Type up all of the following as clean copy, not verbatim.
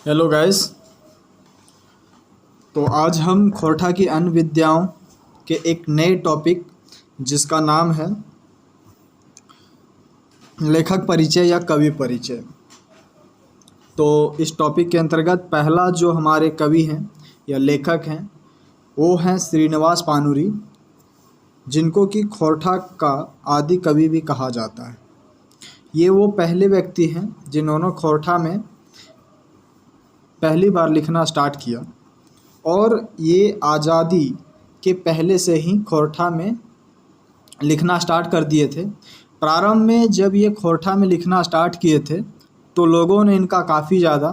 Hello guys. तो आज हम खोरठा की अन्य विद्याओं के एक नए टॉपिक जिसका नाम है लेखक परिचय या कवि परिचय। तो इस टॉपिक के अंतर्गत पहला जो हमारे कवि हैं या लेखक हैं वो हैं श्रीनिवास पानुरी, जिनको कि खोरठा का आदि कवि भी कहा जाता है। ये वो पहले व्यक्ति हैं जिन्होंने खोरठा में पहली बार लिखना स्टार्ट किया और ये आज़ादी के पहले से ही खोरठा में लिखना स्टार्ट कर दिए थे। प्रारंभ में जब ये खोरठा में लिखना स्टार्ट किए थे तो लोगों ने इनका काफ़ी ज़्यादा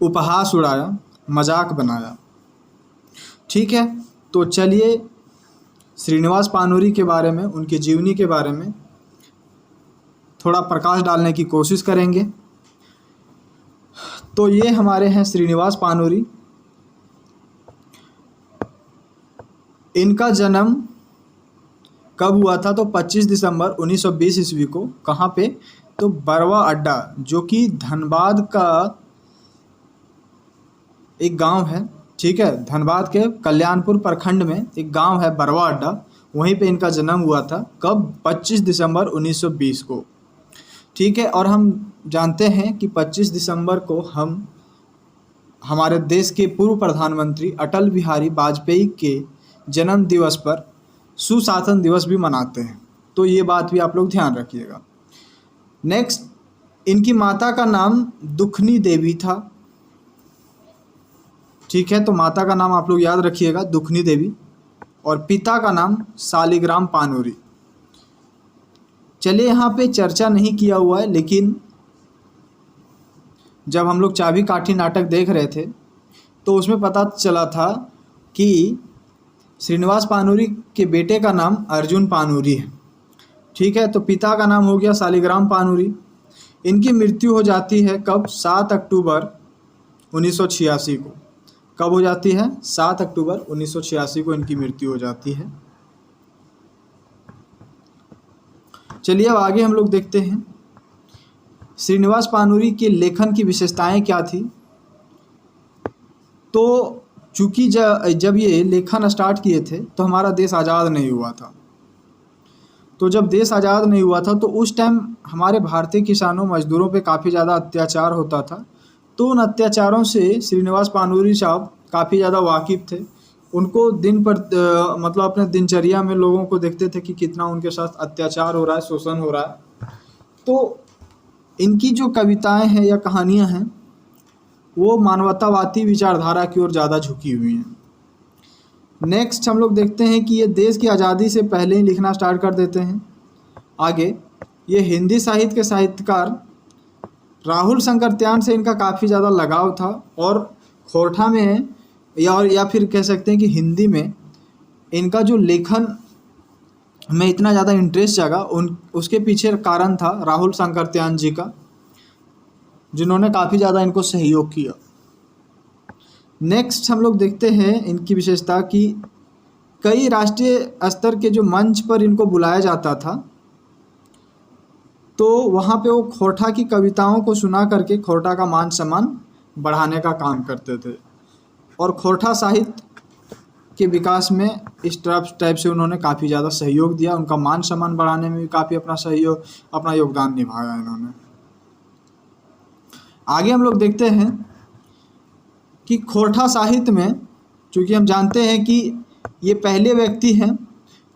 उपहास उड़ाया, मजाक बनाया। ठीक है, तो चलिए श्रीनिवास पानुरी के बारे में, उनकी जीवनी के बारे में थोड़ा प्रकाश डालने की कोशिश करेंगे। तो ये हमारे हैं श्रीनिवास पानुरी। इनका जन्म कब हुआ था? तो 25 दिसंबर 1920 ईस्वी को। कहाँ पे? तो बरवा अड्डा, जो कि धनबाद का एक गांव है। ठीक है, धनबाद के कल्याणपुर प्रखंड में एक गांव है बरवा अड्डा, वहीं पे इनका जन्म हुआ था। कब? 25 दिसंबर 1920 को। ठीक है, और हम जानते हैं कि 25 दिसंबर को हम हमारे देश के पूर्व प्रधानमंत्री अटल बिहारी वाजपेयी के जन्म दिवस पर सुशासन दिवस भी मनाते हैं। तो ये बात भी आप लोग ध्यान रखिएगा। नेक्स्ट, इनकी माता का नाम दुखनी देवी था। ठीक है, तो माता का नाम आप लोग याद रखिएगा, दुखनी देवी, और पिता का नाम शालिग्राम पानुरी। चलिए, यहाँ पे चर्चा नहीं किया हुआ है, लेकिन जब हम लोग चाबी काठी नाटक देख रहे थे तो उसमें पता चला था कि श्रीनिवास पानुरी के बेटे का नाम अर्जुन पानुरी है। ठीक है, तो पिता का नाम हो गया शालिग्राम पानुरी। इनकी मृत्यु हो जाती है कब? 7 अक्टूबर 1986 को। कब हो जाती है? 7 अक्टूबर 1986 को इनकी मृत्यु हो जाती है। चलिए अब आगे हम लोग देखते हैं श्रीनिवास पानुरी के लेखन की विशेषताएं क्या थी। तो चूँकि जब ये लेखन स्टार्ट किए थे तो हमारा देश आज़ाद नहीं हुआ था। तो जब देश आज़ाद नहीं हुआ था तो उस टाइम हमारे भारतीय किसानों मजदूरों पे काफ़ी ज़्यादा अत्याचार होता था। तो उन अत्याचारों से श्रीनिवास पानुरी साहब काफ़ी ज़्यादा वाकिफ़ थे। उनको दिन पर मतलब अपने दिनचर्या में लोगों को देखते थे कि कितना उनके साथ अत्याचार हो रहा है, शोषण हो रहा है। तो इनकी जो कविताएं हैं या कहानियां हैं वो मानवतावादी विचारधारा की ओर ज़्यादा झुकी हुई हैं। नेक्स्ट हम लोग देखते हैं कि ये देश की आज़ादी से पहले ही लिखना स्टार्ट कर देते हैं। आगे, ये हिंदी साहित्य के साहित्यकार राहुल शंकरत्यान से इनका काफ़ी ज़्यादा लगाव था और खोरठा में या फिर कह सकते हैं कि हिंदी में इनका जो लेखन में इतना ज़्यादा इंटरेस्ट जागा, उसके पीछे कारण था राहुल शंकरत्यान जी का, जिन्होंने काफ़ी ज़्यादा इनको सहयोग किया। नेक्स्ट हम लोग देखते हैं इनकी विशेषता कि कई राष्ट्रीय स्तर के जो मंच पर इनको बुलाया जाता था तो वहाँ पे वो खोरठा की कविताओं को सुना करके खोरठा का मान सम्मान बढ़ाने का काम करते थे और खोरठा साहित्य के विकास में इस टाइप से उन्होंने काफ़ी ज़्यादा सहयोग दिया। उनका मान सम्मान बढ़ाने में भी काफ़ी अपना योगदान निभाया इन्होंने। आगे हम लोग देखते हैं कि खोरठा साहित्य में, चूँकि हम जानते हैं कि ये पहले व्यक्ति हैं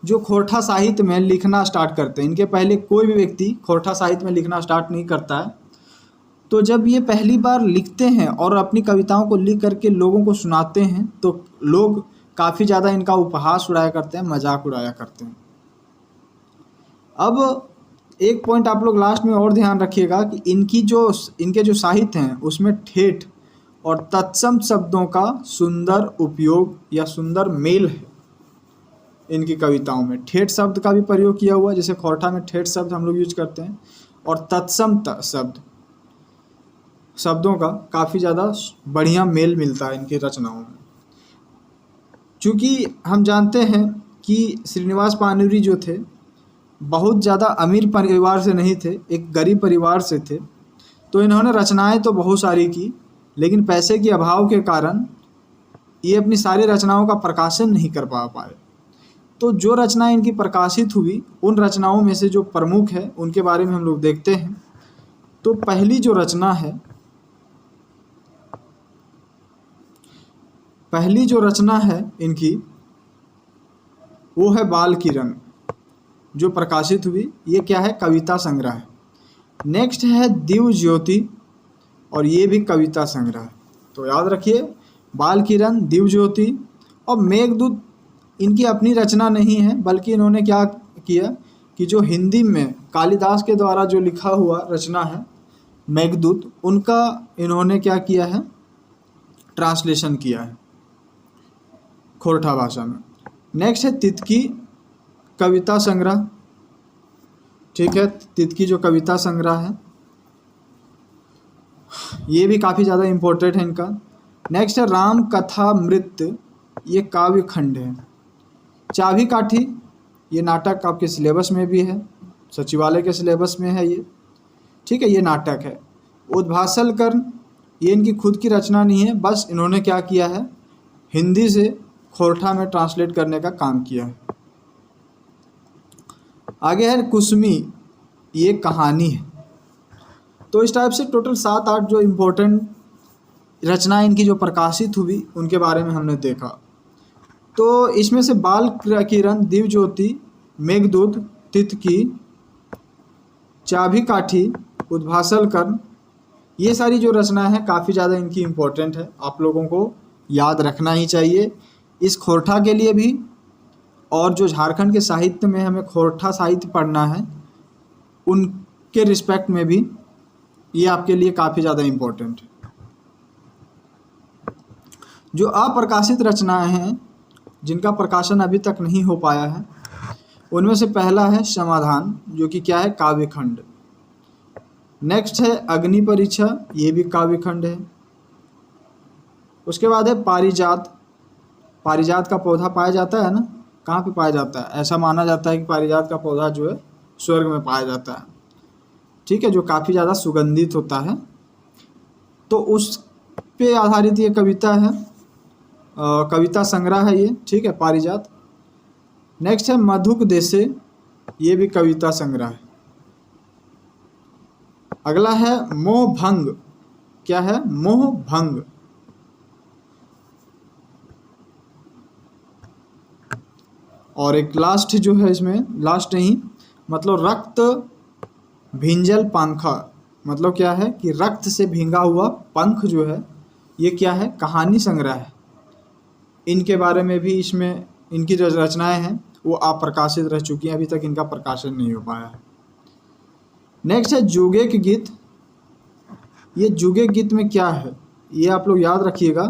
जो खोरठा साहित्य में लिखना स्टार्ट करते हैं। इनके पहले कोई भी व्यक्ति खोरठा साहित्य में लिखना स्टार्ट नहीं करता है। तो जब ये पहली बार लिखते हैं और अपनी कविताओं को लिख करके लोगों को सुनाते हैं तो लोग काफ़ी ज़्यादा इनका उपहास उड़ाया करते हैं, मजाक उड़ाया करते हैं। अब एक पॉइंट आप लोग लास्ट में और ध्यान रखिएगा कि इनके जो साहित्य हैं उसमें ठेठ और तत्सम शब्दों का सुंदर उपयोग या सुंदर मेल है। इनकी कविताओं में ठेठ शब्द का भी प्रयोग किया हुआ है, जैसे खोरठा में ठेठ शब्द हम लोग यूज करते हैं, और तत्सम शब्दों का काफ़ी ज़्यादा बढ़िया मेल मिलता है इनकी रचनाओं में। चूँकि हम जानते हैं कि श्रीनिवास पानुरी जो थे बहुत ज़्यादा अमीर परिवार से नहीं थे, एक गरीब परिवार से थे। तो इन्होंने रचनाएं तो बहुत सारी की, लेकिन पैसे के अभाव के कारण ये अपनी सारी रचनाओं का प्रकाशन नहीं कर पाए। तो जो रचनाएं इनकी प्रकाशित हुई, उन रचनाओं में से जो प्रमुख है उनके बारे में हम लोग देखते हैं। तो पहली जो रचना है इनकी, वो है बाल किरण, जो प्रकाशित हुई। ये क्या है? कविता संग्रह है। नेक्स्ट है दिव्य ज्योति, और ये भी कविता संग्रह है। तो याद रखिए, बाल किरण, दिव्य ज्योति और मेघदूत इनकी अपनी रचना नहीं है, बल्कि इन्होंने क्या किया कि जो हिंदी में कालिदास के द्वारा जो लिखा हुआ रचना है मेघदूत, उनका इन्होंने क्या किया है? ट्रांसलेशन किया है खोरठा भाषा में। नेक्स्ट है तितकी कविता संग्रह। ठीक है, तितकी जो कविता संग्रह है, ये भी काफ़ी ज़्यादा इम्पोर्टेंट है इनका। नेक्स्ट है राम कथा मृत, ये काव्य खंड है। चाबी काठी, ये नाटक आपके सिलेबस में भी है, सचिवालय के सिलेबस में है ये। ठीक है, ये नाटक है। उद्भासल कर्ण, ये इनकी खुद की रचना नहीं है, बस इन्होंने क्या किया है? हिंदी से खोरठा में ट्रांसलेट करने का काम किया है। आगे है कुसुमी, ये कहानी है। तो इस टाइप से टोटल 7-8 जो इम्पोर्टेंट रचनाएं इनकी जो प्रकाशित हुई उनके बारे में हमने देखा। तो इसमें से बाल किरण, दिव्य ज्योति, मेघदूत, तितकी, चाबी काठी, उद्भासल कर्ण, ये सारी जो रचनाएं हैं काफ़ी ज़्यादा इनकी इम्पोर्टेंट है, आप लोगों को याद रखना ही चाहिए इस खोरठा के लिए भी। और जो झारखंड के साहित्य में हमें खोरठा साहित्य पढ़ना है, उनके रिस्पेक्ट में भी ये आपके लिए काफ़ी ज़्यादा इम्पोर्टेंट है। जो अप्रकाशित रचनाएं हैं, जिनका प्रकाशन अभी तक नहीं हो पाया है, उनमें से पहला है समाधान, जो कि क्या है? काव्य खंड। नेक्स्ट है अग्नि परीक्षा, ये भी काव्य खंड है। उसके बाद है पारिजात। पारिजात का पौधा पाया जाता है ना, कहाँ पे पाया जाता है? ऐसा माना जाता है कि पारिजात का पौधा जो है स्वर्ग में पाया जाता है। ठीक है, जो काफ़ी ज़्यादा सुगंधित होता है। तो उस पे आधारित ये कविता है, कविता संग्रह है ये। ठीक है, पारिजात। नेक्स्ट है मधुक देशे, ये भी कविता संग्रह है। अगला है मोह भंग। क्या है? मोह भंग। और एक लास्ट जो है इसमें, लास्ट नहीं मतलब रक्त भिंजल पंखा, मतलब क्या है कि रक्त से भींगा हुआ पंख जो है, ये क्या है? कहानी संग्रह है। इनके बारे में भी इसमें इनकी जो रचनाएं हैं वो अप्रकाशित रह चुकी हैं, अभी तक इनका प्रकाशन नहीं हो पाया है। नेक्स्ट है जुगे के गीत। ये जुगे गीत में क्या है? ये आप लोग याद रखिएगा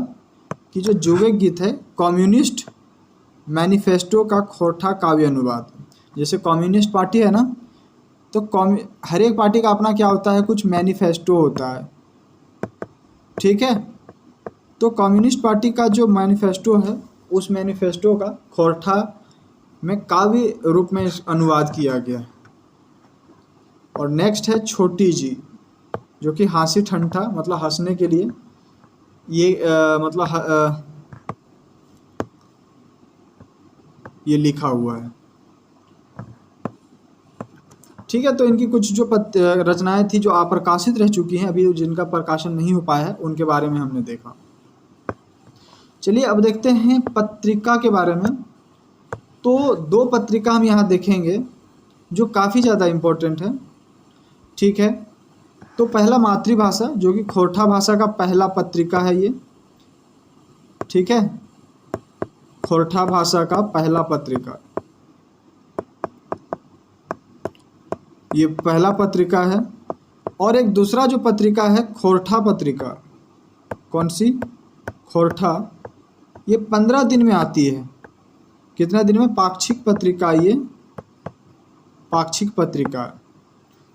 कि जो जुगे गीत है, कम्युनिस्ट मैनिफेस्टो का खोरठा काव्य अनुवाद। जैसे कम्युनिस्ट पार्टी है ना, तो हर एक पार्टी का अपना क्या होता है? कुछ मैनिफेस्टो होता है। ठीक है, तो कम्युनिस्ट पार्टी का जो मैनिफेस्टो है, उस मैनिफेस्टो का खोरठा में काव्य रूप में अनुवाद किया गया है। और नेक्स्ट है छोटी जी, जो कि हांसी ठंठा, मतलब हंसने के लिए ये ये लिखा हुआ है। ठीक है, तो इनकी कुछ जो रचनाएं थी जो अप्रकाशित रह चुकी हैं, अभी जिनका प्रकाशन नहीं हो पाया है, उनके बारे में हमने देखा। चलिए अब देखते हैं पत्रिका के बारे में। तो 2 पत्रिका हम यहाँ देखेंगे जो काफ़ी ज़्यादा इम्पोर्टेंट है। ठीक है, तो पहला मातृभाषा, जो कि खोरठा भाषा का पहला पत्रिका है ये। ठीक है, खोरठा भाषा का पहला पत्रिका, ये पहला पत्रिका है। और एक दूसरा जो पत्रिका है खोरठा पत्रिका, कौन सी? खोरठा। ये 15 दिन में आती है। कितने दिन में? पाक्षिक पत्रिका, ये पाक्षिक पत्रिका।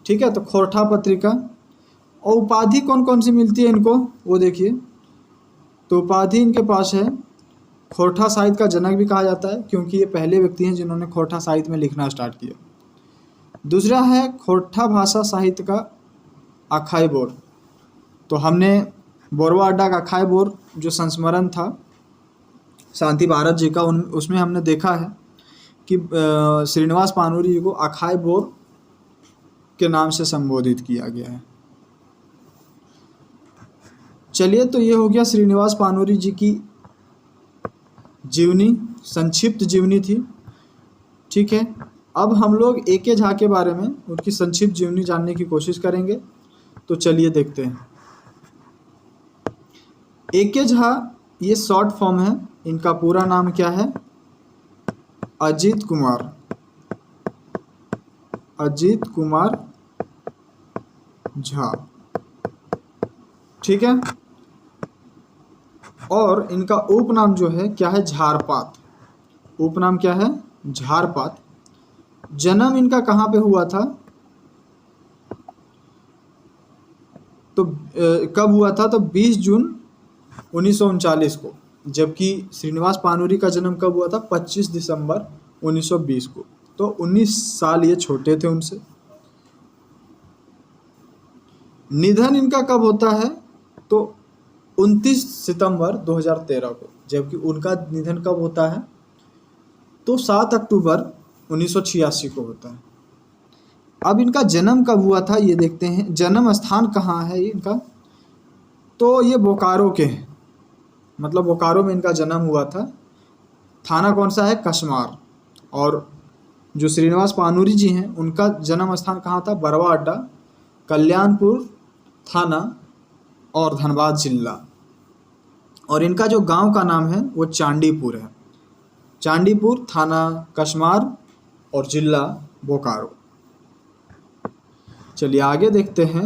ठीक है, तो खोरठा पत्रिका। और उपाधि कौन कौन सी मिलती है इनको, वो देखिए। तो उपाधि इनके पास है, खोरठा साहित्य का जनक भी कहा जाता है, क्योंकि ये पहले व्यक्ति हैं जिन्होंने खोरठा साहित्य में लिखना स्टार्ट किया। दूसरा है खोरठा भाषा साहित्य का अखाई बोर्ड, तो हमने बोरवा अड्डा का अखाय बोर जो संस्मरण था शांति भारत जी का, उसमें हमने देखा है कि श्रीनिवास पानूरी जी को अखाय बोर के नाम से संबोधित किया गया है। चलिए, तो ये हो गया श्रीनिवास पानूरी जी की जीवनी, संक्षिप्त जीवनी थी। ठीक है, अब हम लोग ए.के. झा के बारे में उनकी संक्षिप्त जीवनी जानने की कोशिश करेंगे। तो चलिए देखते हैं। ए.के. झा ये शॉर्ट फॉर्म है, इनका पूरा नाम क्या है? अजीत कुमार, अजीत कुमार झा। ठीक है, और इनका उपनाम जो है क्या है? झारपात। उपनाम क्या है? झारपात। जन्म इनका कहाँ पे हुआ था? तो कब हुआ था? तो 20 जून 1939 को, जबकि श्रीनिवास पानूरी का जन्म कब हुआ था? 25 दिसंबर 1920 को। तो 19 साल ये छोटे थे उनसे। निधन इनका कब होता है? तो 29 सितंबर 2013 को, जबकि उनका निधन कब होता है? तो 7 अक्टूबर 1986 को होता है। अब इनका जन्म कब हुआ था ये देखते हैं। जन्म स्थान कहाँ है इनका? तो ये बोकारो के हैं, मतलब बोकारो में इनका जन्म हुआ था। थाना कौन सा है? कशमार। और जो श्रीनिवास पानूरी जी हैं उनका जन्म स्थान कहाँ था? बरवा अड्डा, कल्याणपुर थाना और धनबाद जिला। और इनका जो गांव का नाम है वो चांदीपुर है। चांदीपुर, थाना कशमार और जिला बोकारो। चलिए आगे देखते हैं।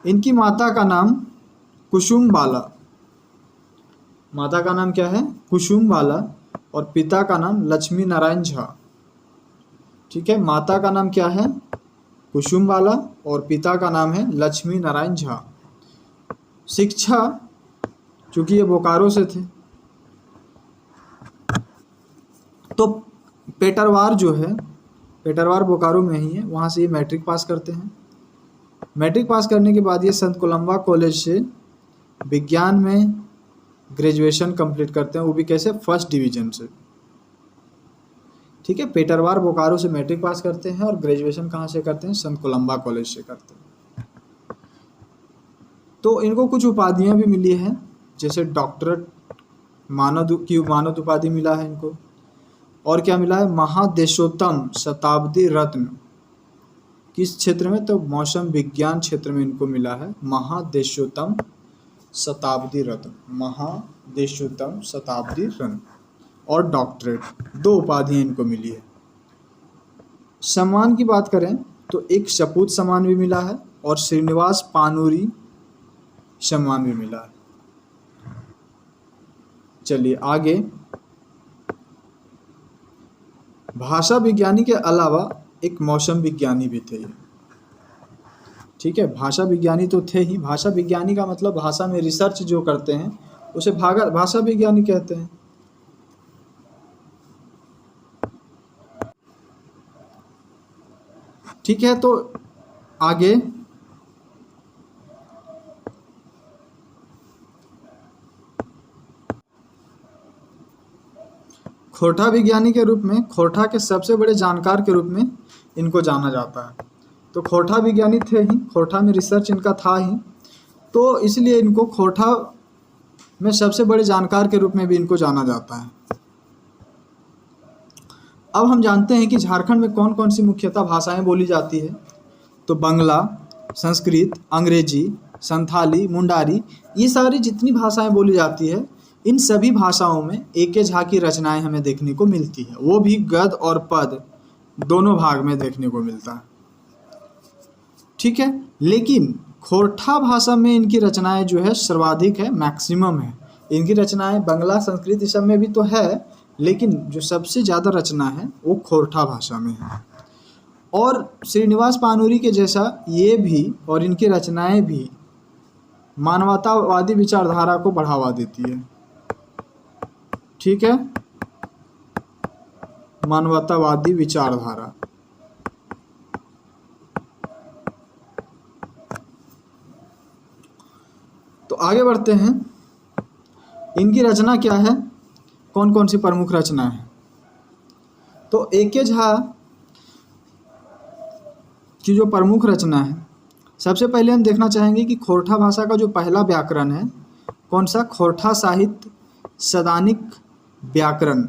इनकी माता का नाम कुसुम बाला, माता का नाम क्या है? कुसुम बाला। और पिता का नाम लक्ष्मी नारायण झा। ठीक है, माता का नाम क्या है? कुसुम बाला और पिता का नाम है लक्ष्मी नारायण झा। शिक्षा, चूंकि ये बोकारो से थे तो पेटरवार जो है, पेटरवार बोकारो में ही है, वहाँ से ये मैट्रिक पास करते हैं। मैट्रिक पास करने के बाद ये संत कोलंबा कॉलेज से विज्ञान में ग्रेजुएशन कंप्लीट करते हैं, वो भी कैसे? फर्स्ट डिवीजन से। ठीक है, पेटरवार बोकारो से मैट्रिक पास करते हैं और ग्रेजुएशन कहाँ से करते हैं? संत कोलंबा कॉलेज से करते हैं। तो इनको कुछ उपाधियाँ भी मिली हैं, जैसे डॉक्टरेट, मानद उपाधि मिला है इनको। और क्या मिला है? महादेशोत्तम शताब्दी रत्न। किस क्षेत्र में? तो मौसम विज्ञान क्षेत्र में इनको मिला है महादेशोत्तम शताब्दी रत्न, महादेशोत्तम शताब्दी रत्न। और डॉक्टरेट, 2 उपाधियाँ इनको मिली है। सम्मान की बात करें तो एक सपूत सम्मान भी मिला है और श्रीनिवास पानूरी सम्मान भी मिला है। चलिए आगे। भाषा विज्ञानी के अलावा एक मौसम विज्ञानी भी थे ये। ठीक है, भाषा विज्ञानी तो थे ही। भाषा विज्ञानी का मतलब भाषा में रिसर्च जो करते हैं उसे भाषा विज्ञानी कहते हैं। ठीक है, तो आगे खोरठा विज्ञानी के रूप में, खोरठा के सबसे बड़े जानकार के रूप में इनको जाना जाता है। तो खोरठा विज्ञानी थे ही, खोरठा में रिसर्च इनका था ही, तो इसलिए इनको खोरठा में सबसे बड़े जानकार के रूप में भी इनको जाना जाता है। अब हम जानते हैं कि झारखंड में कौन कौन सी मुख्यतः भाषाएं बोली जाती है। तो बांग्ला, संस्कृत, अंग्रेजी, संथाली, मुंडारी, ये सारी जितनी भाषाएं बोली जाती है, इन सभी भाषाओं में ए.के. झा की रचनाएं हमें देखने को मिलती है। वो भी गद्य और पद दोनों भाग में देखने को मिलता है। ठीक है, लेकिन खोरठा भाषा में इनकी रचनाएं जो है सर्वाधिक है, मैक्सिमम है। इनकी रचनाएं बांग्ला, संस्कृत इस सब में भी तो है, लेकिन जो सबसे ज़्यादा रचना है वो खोरठा भाषा में है। और श्रीनिवास पानूरी के जैसा ये भी और इनकी रचनाएं भी मानवतावादी विचारधारा को बढ़ावा देती है। ठीक है, मानवतावादी विचारधारा। आगे बढ़ते हैं, इनकी रचना क्या है, कौन कौन सी प्रमुख रचना है। तो ए.के. झा की जो प्रमुख रचना है, सबसे पहले हम देखना चाहेंगे कि खोरठा भाषा का जो पहला व्याकरण है कौन सा, खोरठा साहित्य सदानिक व्याकरण।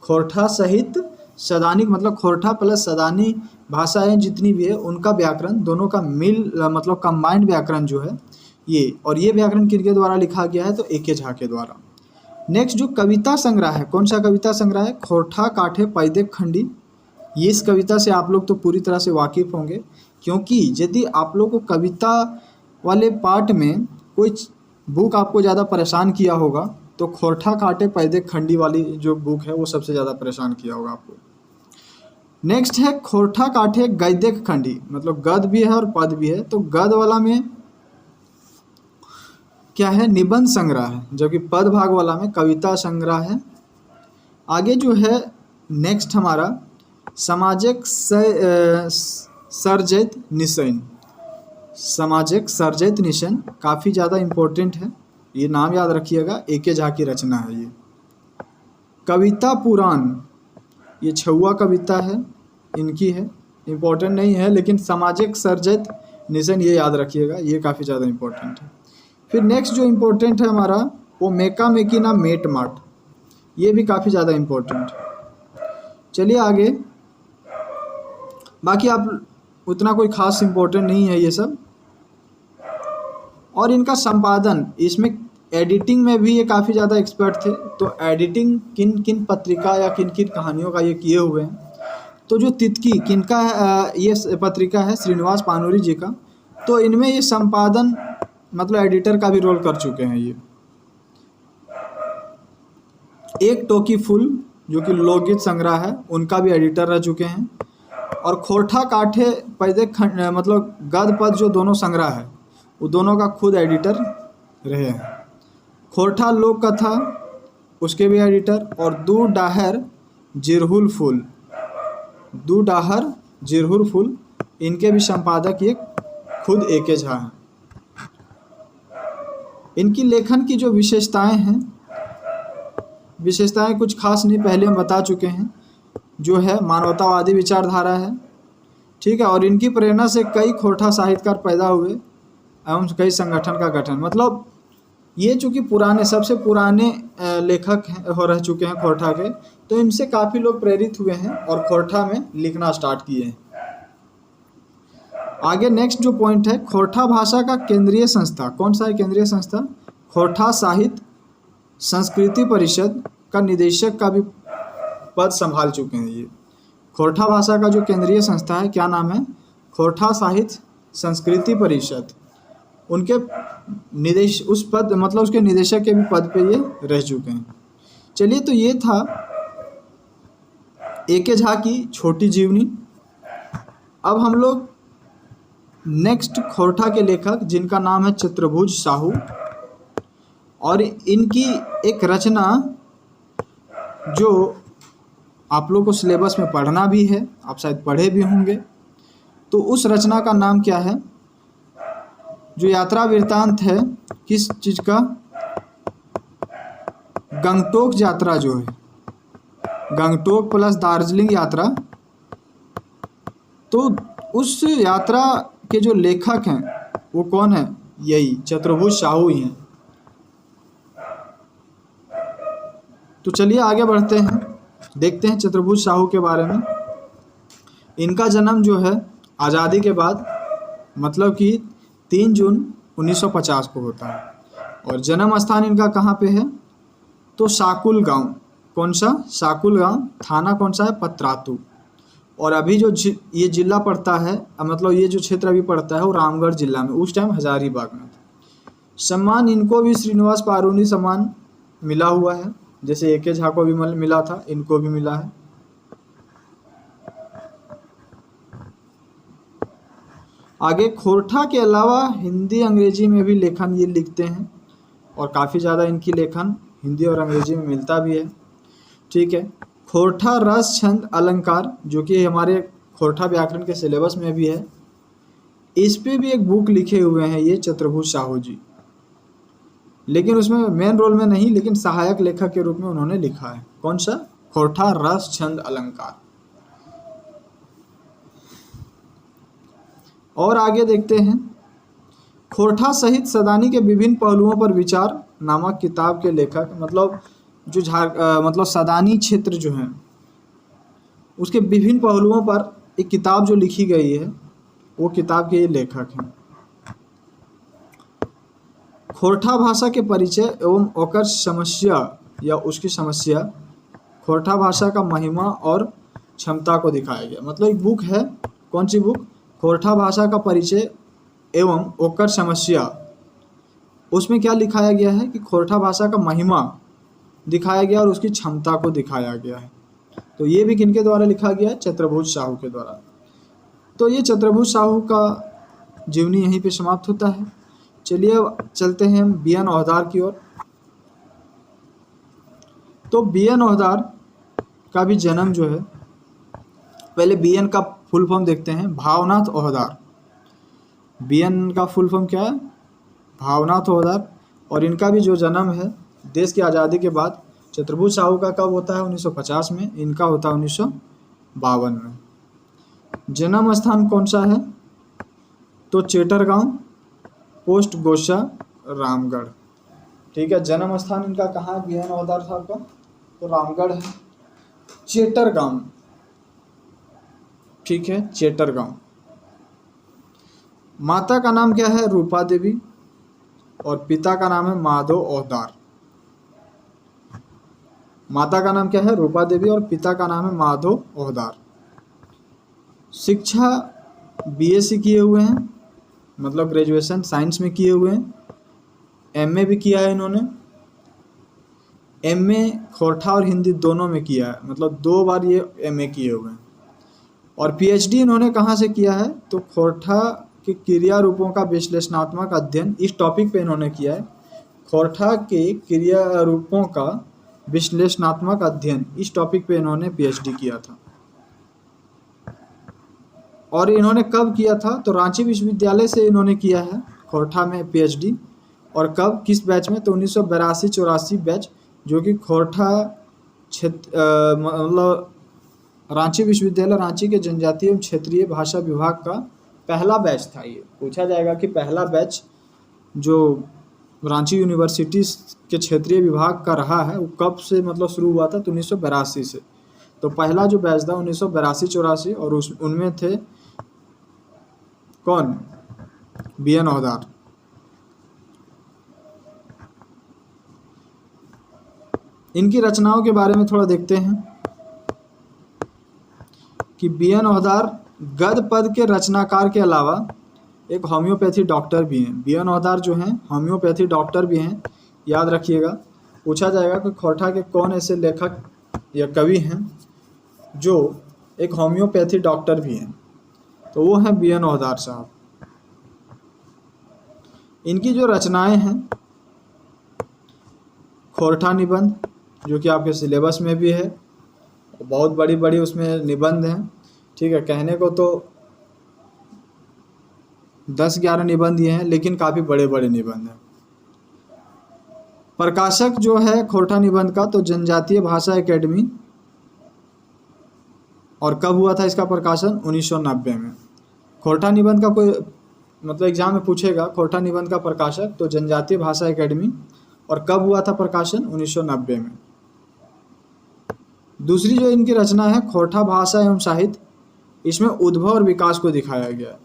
खोरठा साहित्य सदानिक मतलब खोरठा प्लस सदानी भाषाएं जितनी भी है उनका व्याकरण, दोनों का मिल मतलब कंबाइंड व्याकरण जो है ये, और ये व्याकरण किनके द्वारा लिखा गया है, तो ए.के. झा के द्वारा। नेक्स्ट जो कविता संग्रह है, कौन सा कविता संग्रह है, खोरठा काठे पैदेक खंडी। ये इस कविता से आप लोग तो पूरी तरह से वाकिफ़ होंगे, क्योंकि यदि आप लोग को कविता वाले पार्ट में कोई बुक आपको ज़्यादा परेशान किया होगा तो खोरठा काटे पैदेक खंडी वाली जो बुक है वो सबसे ज़्यादा परेशान किया होगा आपको। नेक्स्ट है खोरठा काठे गद्यक खंडी, मतलब गद भी है और पद भी है। तो गद वाला में क्या है, निबंध संग्रह है, जबकि पद भाग वाला में कविता संग्रह है। आगे जो है नेक्स्ट हमारा सामाजिक सर्जित निशान, सामाजिक सर्जित निशान काफ़ी ज़्यादा इम्पोर्टेंट है, ये नाम याद रखिएगा, ए.के. झा की रचना है ये। कविता पुराण, ये 6वां कविता है, इनकी है, इम्पोर्टेंट नहीं है, लेकिन सामाजिक सर्जित निशान ये याद रखिएगा, ये काफ़ी ज़्यादा इम्पोर्टेंट है। फिर नेक्स्ट जो इम्पोर्टेंट है हमारा वो मेका मेकी ना मेट माट, ये भी काफ़ी ज़्यादा इम्पोर्टेंट है। चलिए आगे, बाकी आप उतना कोई ख़ास इम्पोर्टेंट नहीं है ये सब। और इनका संपादन, इसमें एडिटिंग में भी ये काफ़ी ज़्यादा एक्सपर्ट थे, तो एडिटिंग किन किन पत्रिका या किन किन कहानियों का ये किए हुए हैं। तो जो तितकी किनका है, ये पत्रिका है श्रीनिवास पानूरी जी का, तो इनमें ये संपादन मतलब एडिटर का भी रोल कर चुके हैं ये। एक टोकी फूल जो कि लोकगीत संग्रह है, उनका भी एडिटर रह चुके हैं। और खोरठा काठे पैदेक खंड मतलब गद पद जो दोनों संग्रह है वो दोनों का खुद एडिटर रहे हैं। खोरठा लोक कथा उसके भी एडिटर, और दू डाहर जिरहुल फूल, दू डाहर जिरहुल फूल इनके भी संपादक ये खुद ए.के. झा हैं। इनकी लेखन की जो विशेषताएं हैं, विशेषताएं कुछ खास नहीं, पहले हम बता चुके हैं, जो है मानवतावादी विचारधारा है, ठीक है। और इनकी प्रेरणा से कई खोरठा साहित्यकार पैदा हुए एवं कई संगठन का गठन, मतलब ये चूँकि पुराने सबसे पुराने लेखक हैं हो रह चुके हैं खोरठा के, तो इनसे काफ़ी लोग प्रेरित हुए हैं और खोरठा में लिखना स्टार्ट किए हैं। आगे नेक्स्ट जो पॉइंट है, खोरठा भाषा का केंद्रीय संस्था, कौन सा है केंद्रीय संस्था, खोरठा साहित्य संस्कृति परिषद का निदेशक का भी पद संभाल चुके हैं ये। खोरठा भाषा का जो केंद्रीय संस्था है, क्या नाम है, खोरठा साहित्य संस्कृति परिषद, उनके निदेश उस पद मतलब उसके निदेशक के भी पद पे ये रह चुके हैं। चलिए, तो ये था ए.के. झा की छोटी जीवनी। अब हम लोग नेक्स्ट खोरठा के लेखक जिनका नाम है चित्रभुज साहू, और इनकी एक रचना जो आप लोग को सिलेबस में पढ़ना भी है, आप शायद पढ़े भी होंगे, तो उस रचना का नाम क्या है, जो यात्रा वृत्तांत है किस चीज़ का, गंगटोक यात्रा जो है, गंगटोक प्लस दार्जिलिंग यात्रा। तो उस यात्रा के जो लेखक हैं वो कौन है, यही चित्रभुज साहू ही हैं। तो चलिए आगे बढ़ते हैं, देखते हैं चित्रभुज साहू के बारे में। इनका जन्म जो है आज़ादी के बाद मतलब कि 3 जून 1950 को होता है, और जन्म स्थान इनका कहाँ पे है, तो साकुल गांव, कौन सा, साकुल गांव, थाना कौन सा है, पतरातू। और अभी जो ये जिला पड़ता है, मतलब ये जो क्षेत्र अभी पड़ता है वो रामगढ़ जिला में, उस टाइम हजारीबाग में था। सम्मान इनको भी श्रीनिवास पारूनी सम्मान मिला हुआ है, जैसे ए.के. झा को भी मिला था, इनको भी मिला है। आगे खोरठा के अलावा हिंदी अंग्रेजी में भी लेखन ये लिखते हैं, और काफ़ी ज़्यादा इनकी लेखन हिंदी और अंग्रेजी में मिलता भी है, ठीक है। खोरठा रस छंद अलंकार जो कि हमारे खोरठा व्याकरण के सिलेबस में भी है, इस पे भी एक बुक लिखे हुए हैं ये चित्रभुज साहू जी। लेकिन उसमें मेन रोल में नहीं, लेकिन सहायक लेखक के रूप में उन्होंने लिखा है। कौन सा? खोरठा रस छंद अलंकार। और आगे देखते हैं, खोरठा सहित सदानी के विभिन्न पहलुओं पर विचार नामक किताब के लेखक, मतलब जो मतलब सदानी क्षेत्र जो है उसके विभिन्न पहलुओं पर एक किताब जो लिखी गई है, वो किताब के ये लेखक हैं। खोरठा भाषा के परिचय एवं ओकर समस्या या उसकी समस्या, खोरठा भाषा का महिमा और क्षमता को दिखाया गया। मतलब एक बुक है, कौन सी बुक? खोरठा भाषा का परिचय एवं ओकर समस्या। उसमें क्या लिखाया गया है कि खोरठा भाषा का महिमा दिखाया गया और उसकी क्षमता को दिखाया गया है। तो ये भी किनके द्वारा लिखा गया है? चतुर्भुज साहू के द्वारा। तो ये चतुर्भुज साहू का जीवनी यहीं पे समाप्त होता है। चलिए अब चलते हैं हम बी.एन. औहदार की ओर। तो बी.एन. औहदार का भी जन्म जो है, पहले बी.एन. का फुल फॉर्म देखते हैं, भावनाथ औहदार। बी.एन. का फुल फॉर्म क्या है? भावनाथ औहदार। और इनका भी जो जन्म है देश की आज़ादी के बाद, चतुर्भुज साहू का कब होता है? 1950 में। इनका होता है 1952 में। जन्म स्थान कौन सा है? तो चेटरगांव, पोस्ट गोशा, रामगढ़। ठीक है, जन्म स्थान इनका कहाँ है बी.एन. औहदार साहब का? तो रामगढ़ है, चेटरगांव। ठीक है, चेटरगांव। माता का नाम क्या है? रूपा देवी। और पिता का नाम है माधव औहदार। माता का नाम क्या है? रूपा देवी। और पिता का नाम है माधव औहदार। शिक्षा बीएससी किए हुए हैं, मतलब ग्रेजुएशन साइंस में किए हुए हैं। एमए भी किया है इन्होंने। एमए खोरठा और हिंदी दोनों में किया है, मतलब 2 बार ये एमए किए हुए हैं। और पीएचडी इन्होंने कहाँ से किया है? तो खोरठा के क्रिया रूपों का विश्लेषणात्मक अध्ययन, इस टॉपिक पे इन्होंने किया है। खोरठा के क्रिया रूपों का विश्लेषणात्मक अध्ययन, इस टॉपिक पे इन्होंने पीएचडी किया था। और इन्होंने कब किया था? तो रांची विश्वविद्यालय से इन्होंने किया है खोरठा में पीएचडी। और कब, किस बैच में? तो 1982-84 बैच, जो कि खोरठा क्षेत्र मतलब रांची विश्वविद्यालय रांची के जनजातीय एवं क्षेत्रीय भाषा विभाग का पहला बैच था। ये पूछा जाएगा कि पहला बैच जो रांची यूनिवर्सिटी के क्षेत्रीय विभाग का रहा है वो कब से मतलब शुरू हुआ था? तो 1982 से। तो पहला जो बैच था 1982-84, और उनमें थे कौन? बी.एन. औहदार। इनकी रचनाओं के बारे में थोड़ा देखते हैं कि बी.एन. औहदार गद्य पद के रचनाकार के अलावा एक होम्योपैथी डॉक्टर भी हैं। बी.एन. औहदार जो हैं होम्योपैथी डॉक्टर भी हैं, याद रखिएगा। पूछा जाएगा कि खोरठा के कौन ऐसे लेखक या कवि हैं जो एक होम्योपैथी डॉक्टर भी हैं? तो वो हैं बी.एन. औहदार साहब। इनकी जो रचनाएं हैं, खोरठा निबंध, जो कि आपके सिलेबस में भी है, बहुत बड़ी बड़ी उसमें निबंध हैं। ठीक है, कहने को तो 10-11 निबंध ये हैं, लेकिन काफ़ी बड़े बड़े निबंध हैं। प्रकाशक जो है खोरठा निबंध का, तो जनजातीय भाषा एकेडमी। और कब हुआ था इसका प्रकाशन? 1990 में। खोरठा निबंध का कोई मतलब एग्जाम में पूछेगा, खोरठा निबंध का प्रकाशक, तो जनजातीय भाषा एकेडमी। और कब हुआ था प्रकाशन? 1990 में। दूसरी जो इनकी रचना है खोरठा भाषा एवं साहित्य, इसमें उद्भव और विकास को दिखाया गया है।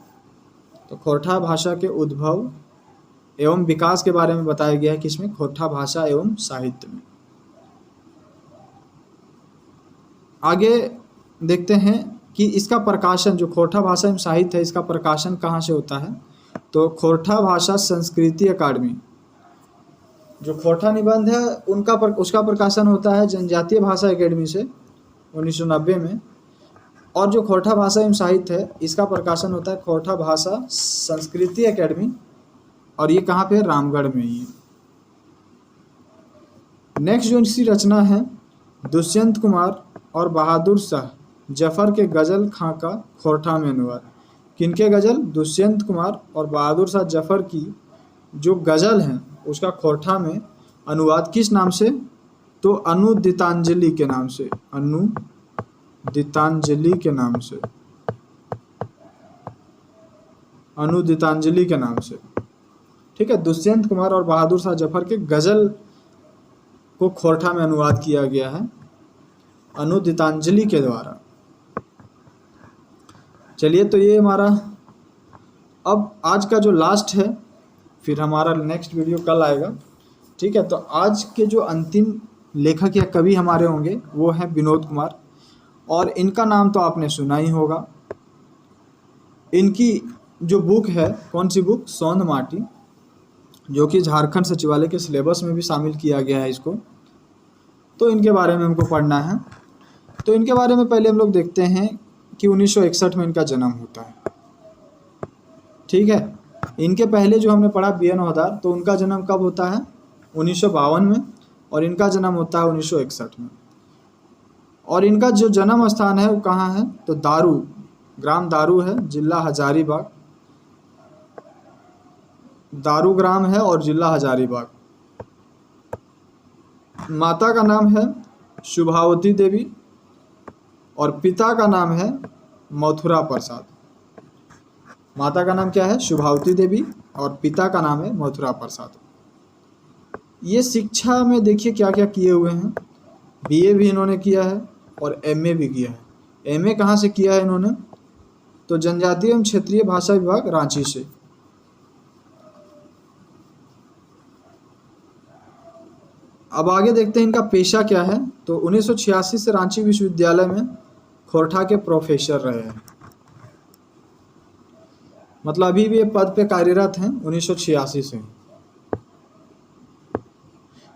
तो खोरठा भाषा के उद्भव एवं विकास के बारे में बताया गया है कि इसमें खोरठा भाषा एवं साहित्य में। आगे देखते हैं कि इसका प्रकाशन, जो खोरठा भाषा एवं साहित्य है, इसका प्रकाशन कहाँ से होता है? तो खोरठा भाषा संस्कृति अकादमी। जो खोरठा निबंध है उसका प्रकाशन होता है जनजातीय भाषा एकेडमी से 1990 में। और जो खोरठा भाषा एवं साहित्य है, इसका प्रकाशन होता है खोरठा भाषा संस्कृति एकेडमी। और ये कहाँ पे है? रामगढ़ में ही है। नेक्स्ट जो इसकी रचना है, दुष्यंत कुमार और बहादुर शाह जफर के गज़ल खाका खोरठा में अनुवाद। किनके गज़ल? दुष्यंत कुमार और बहादुर शाह जफर की जो गज़ल हैं उसका खोरठा में अनुवाद किस नाम से? तो अनुदितांजलि के नाम से, अनुदितांजलि के नाम से, अनुदितांजलि के नाम से। ठीक है, दुष्यंत कुमार और बहादुर शाह जफर के गजल को खोरठा में अनुवाद किया गया है अनुदितांजलि के द्वारा। चलिए, तो ये हमारा अब आज का जो लास्ट है, फिर हमारा नेक्स्ट वीडियो कल आएगा। ठीक है, तो आज के जो अंतिम लेखक या कवि हमारे होंगे वो हैं विनोद कुमार, और इनका नाम तो आपने सुना ही होगा। इनकी जो बुक है, कौन सी बुक? सौंध माटी, जो कि झारखंड सचिवालय के सिलेबस में भी शामिल किया गया है इसको। तो इनके बारे में हमको पढ़ना है। तो इनके बारे में पहले हम लोग देखते हैं कि 1961 में इनका जन्म होता है। ठीक है, इनके पहले जो हमने पढ़ा बी एन हवलदार, तो उनका जन्म कब होता है? 1952 में, और इनका जन्म होता है 1961 में। और इनका जो जन्म स्थान है वो कहाँ है? तो दारू, ग्राम दारू है, जिला हजारीबाग, दारू ग्राम है और जिला हजारीबाग। माता का नाम है शुभावती देवी और पिता का नाम है मथुरा प्रसाद। माता का नाम क्या है? शुभावती देवी और पिता का नाम है मथुरा प्रसाद। ये शिक्षा में देखिए क्या क्या किए हुए हैं। बीए भी इन्होंने किया है और एमए भी किया है। एमए कहाँ से किया है इन्होंने? तो जनजातीय एवं क्षेत्रीय भाषा विभाग, रांची से। अब आगे देखते हैं इनका पेशा क्या है। तो 1986 से रांची विश्वविद्यालय में खोरठा के प्रोफेसर रहे हैं, मतलब अभी भी ये पद पे कार्यरत हैं 1986 से।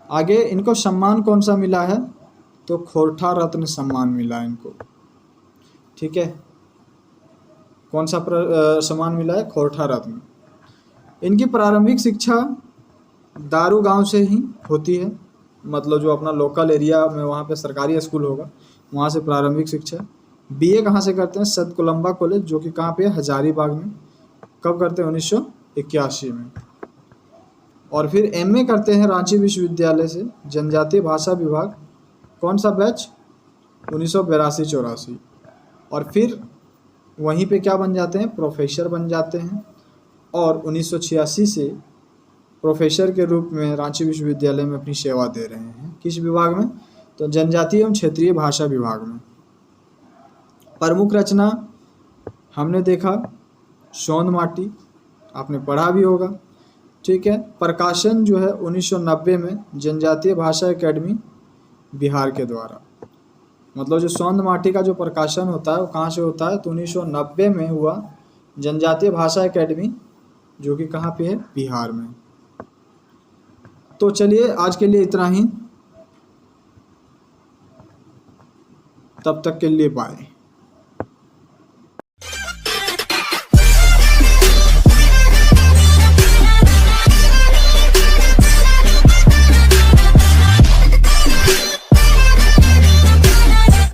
आगे इनको सम्मान कौन सा मिला है? तो खोरठा रत्न सम्मान मिला है इनको। ठीक है, कौन सा सम्मान मिला है? खोरठा रत्न। इनकी प्रारंभिक शिक्षा दारू गांव से ही होती है, मतलब जो अपना लोकल एरिया में वहाँ पे सरकारी स्कूल होगा वहाँ से प्रारंभिक शिक्षा। बीए कहाँ से करते हैं? सत कोलंबा कॉलेज, जो कि कहाँ पे है? हजारीबाग में। कब करते हैं? 1981 में। और फिर एमए करते हैं रांची विश्वविद्यालय से, जनजातीय भाषा विभाग। कौन सा बैच? 1982-84। और फिर वहीं पे क्या बन जाते हैं? प्रोफेसर बन जाते हैं। और 1986 से प्रोफेसर के रूप में रांची विश्वविद्यालय में अपनी सेवा दे रहे हैं। किस विभाग में? तो जनजातीय एवं क्षेत्रीय भाषा विभाग में। प्रमुख रचना हमने देखा सौंध माटी, आपने पढ़ा भी होगा। ठीक है, प्रकाशन जो है 1990 में जनजातीय भाषा एकेडमी बिहार के द्वारा। मतलब जो सौंध माटी का जो प्रकाशन होता है वो कहाँ से होता है? तो 1990 में हुआ, जनजातीय भाषा एकेडमी, जो कि कहाँ पे है? बिहार में। तो चलिए आज के लिए इतना ही, तब तक के लिए बाय।